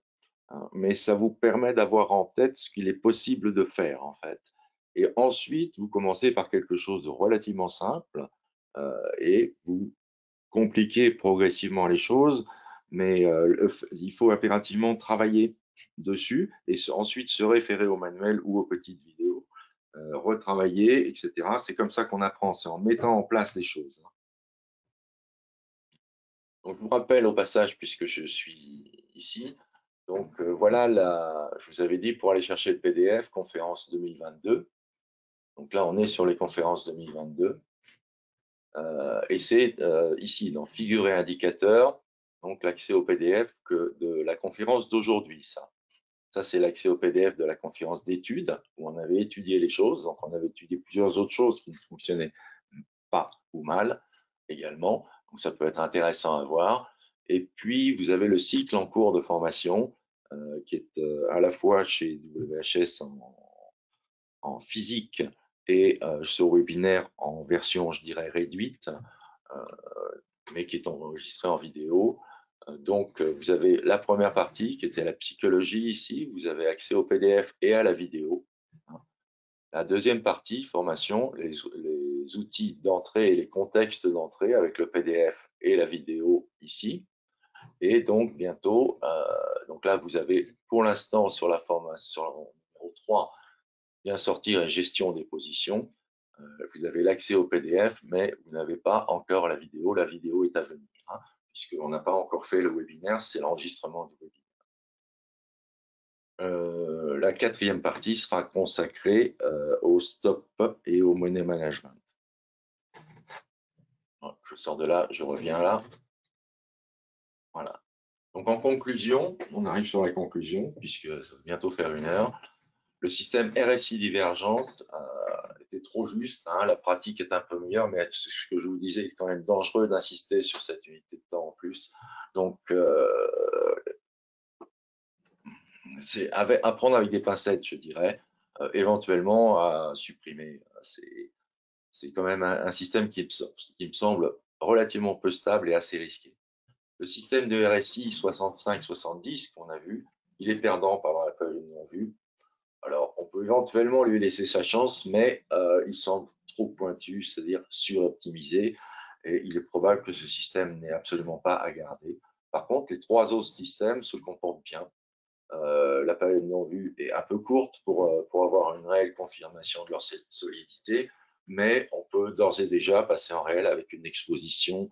hein, mais ça vous permet d'avoir en tête ce qu'il est possible de faire, en fait. Et ensuite, vous commencez par quelque chose de relativement simple et vous compliquez progressivement les choses, mais il faut impérativement travailler dessus et ensuite se référer au manuel ou aux petites vidéos, retravailler, etc. C'est comme ça qu'on apprend, c'est en mettant en place les choses. Donc, je vous rappelle au passage, puisque je suis ici, donc voilà, je vous avais dit pour aller chercher le PDF, conférence 2022. Donc là, on est sur les conférences 2022. Et c'est ici, dans figure et indicateur, donc l'accès au PDF de la conférence d'aujourd'hui, ça. Ça, c'est l'accès au PDF de la conférence d'études, où on avait étudié les choses. Donc, on avait étudié plusieurs autres choses qui ne fonctionnaient pas ou mal également. Donc, ça peut être intéressant à voir. Et puis, vous avez le cycle en cours de formation, qui est à la fois chez WHS en physique et sur webinaire en version, je dirais, réduite, mais qui est enregistré en vidéo. Donc, vous avez la première partie qui était la psychologie ici. Vous avez accès au PDF et à la vidéo. La deuxième partie, formation, les outils d'entrée et les contextes d'entrée avec le PDF et la vidéo ici. Et donc, bientôt, donc là, vous avez pour l'instant sur la formation, sur le numéro 3, bien sortir et gestion des positions. Vous avez l'accès au PDF, mais vous n'avez pas encore la vidéo. La vidéo est à venir. Hein. puisqu'on n'a pas encore fait le webinaire, c'est l'enregistrement du webinaire. La quatrième partie sera consacrée au stop et au money management. Je sors de là, je reviens là. Voilà. Donc en conclusion, on arrive sur la conclusion, puisque ça va bientôt faire 1 heure. Le système RSI divergence était trop juste, hein, la pratique est un peu meilleure, mais ce que je vous disais, il est quand même dangereux d'insister sur cette unité de temps en plus. Donc, c'est à prendre avec des pincettes, je dirais, éventuellement à supprimer. C'est quand même un système qui me semble relativement peu stable et assez risqué. Le système de RSI 65-70 qu'on a vu, il est perdant par la période non vue. Alors, on peut éventuellement lui laisser sa chance, mais il semble trop pointu, c'est-à-dire suroptimisé, et il est probable que ce système n'ait absolument pas à garder. Par contre, les 3 autres systèmes se comportent bien. La période non vue est un peu courte pour avoir une réelle confirmation de leur solidité, mais on peut d'ores et déjà passer en réel avec une exposition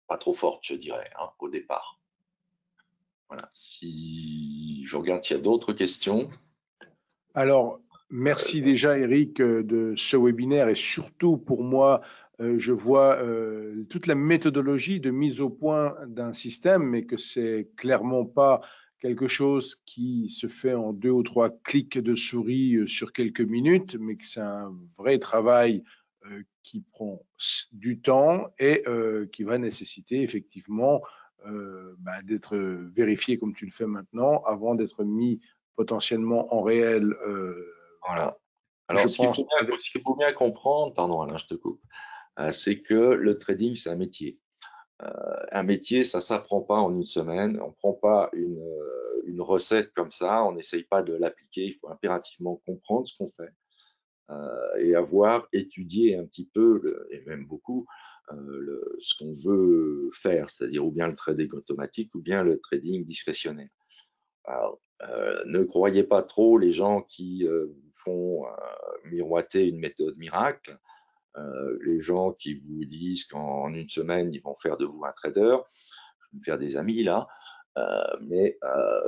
pas trop forte, je dirais, hein, au départ. Voilà. Si je regarde s'il y a d'autres questions. Alors, merci déjà Eric de ce webinaire et surtout pour moi, je vois toute la méthodologie de mise au point d'un système, mais que c'est clairement pas quelque chose qui se fait en 2 ou 3 clics de souris sur quelques minutes, mais que c'est un vrai travail qui prend du temps et qui va nécessiter effectivement d'être vérifié comme tu le fais maintenant avant d'être mis potentiellement en réel. Voilà. Alors, Je ce qu'il pense faut bien comprendre, pardon Alain, je te coupe, c'est que le trading, c'est un métier. Un métier, ça s'apprend pas en 1 semaine. On prend pas une recette comme ça, on n'essaye pas de l'appliquer. Il faut impérativement comprendre ce qu'on fait et avoir étudié un petit peu, et même beaucoup, ce qu'on veut faire, c'est-à-dire ou bien le trading automatique ou bien le trading discrétionnaire. Alors, ne croyez pas trop les gens qui font miroiter une méthode miracle, les gens qui vous disent qu'en 1 semaine, ils vont faire de vous un trader. Je vais me faire des amis là, mais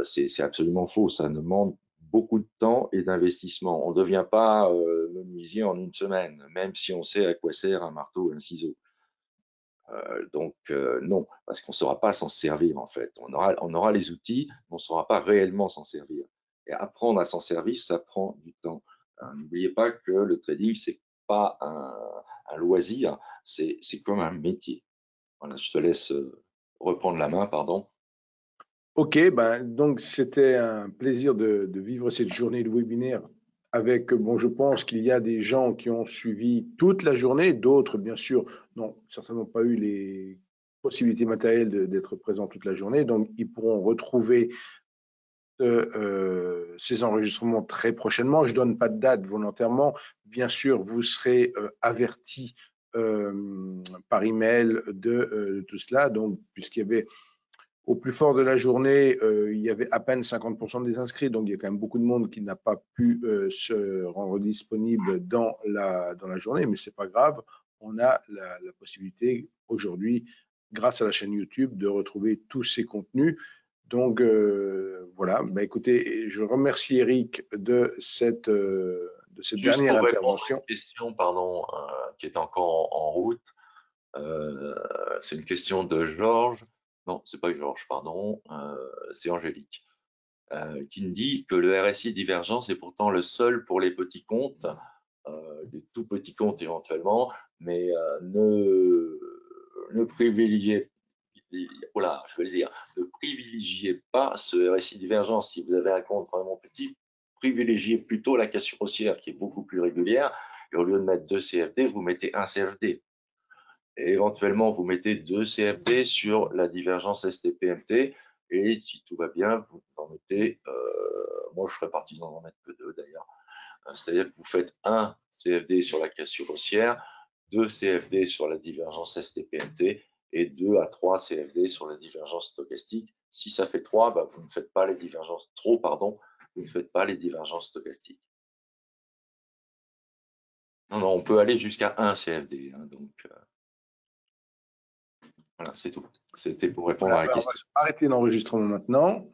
c'est absolument faux. Ça demande beaucoup de temps et d'investissement. On ne devient pas menuisier en 1 semaine, même si on sait à quoi sert un marteau et un ciseau. Donc non, parce qu'on ne saura pas s'en servir en fait. On aura les outils, mais on ne saura pas réellement s'en servir. Et apprendre à s'en servir, ça prend du temps. N'oubliez pas que le trading, c'est pas un loisir, c'est comme un métier. Voilà, je te laisse reprendre la main, pardon. Ok, donc c'était un plaisir de vivre cette journée de webinaire avec, bon, je pense qu'il y a des gens qui ont suivi toute la journée, d'autres, bien sûr, n'ont certainement pas eu les possibilités matérielles d'être présents toute la journée, donc ils pourront retrouver ces enregistrements très prochainement. Je ne donne pas de date volontairement. Bien sûr, vous serez avertis par email de tout cela. Donc, puisqu'il y avait au plus fort de la journée, il y avait à peine 50% des inscrits, donc il y a quand même beaucoup de monde qui n'a pas pu se rendre disponible dans la journée, mais ce n'est pas grave. On a la possibilité aujourd'hui, grâce à la chaîne YouTube, de retrouver tous ces contenus. Donc voilà, écoutez, je remercie Eric de cette Juste dernière pour répondre à intervention. une question, pardon, qui est encore en route, c'est une question de Georges. Non, c'est pas Georges, pardon, c'est Angélique, qui me dit que le RSI divergence est pourtant le seul pour les petits comptes, des tout petits comptes éventuellement, mais ne privilégiez, voilà, je vais le dire, ne privilégiez pas ce RSI divergence. Si vous avez un compte vraiment petit, privilégiez plutôt la cassure haussière qui est beaucoup plus régulière. Et au lieu de mettre 2 CFD, vous mettez un CFD. Et éventuellement, vous mettez 2 CFD sur la divergence STPMT. Et si tout va bien, vous en mettez, moi je ferais partisan d'en mettre que 2 d'ailleurs. C'est-à-dire que vous faites un CFD sur la cassure haussière, 2 CFD sur la divergence STPMT et 2 à 3 CFD sur la divergence stochastique. Si ça fait 3, vous ne faites pas les divergences, vous ne faites pas les divergences stochastiques. Non, on peut aller jusqu'à 1 CFD. Donc, Voilà, c'est tout. C'était pour répondre Voilà, à la ben, on va question. arrêter l'enregistrement maintenant.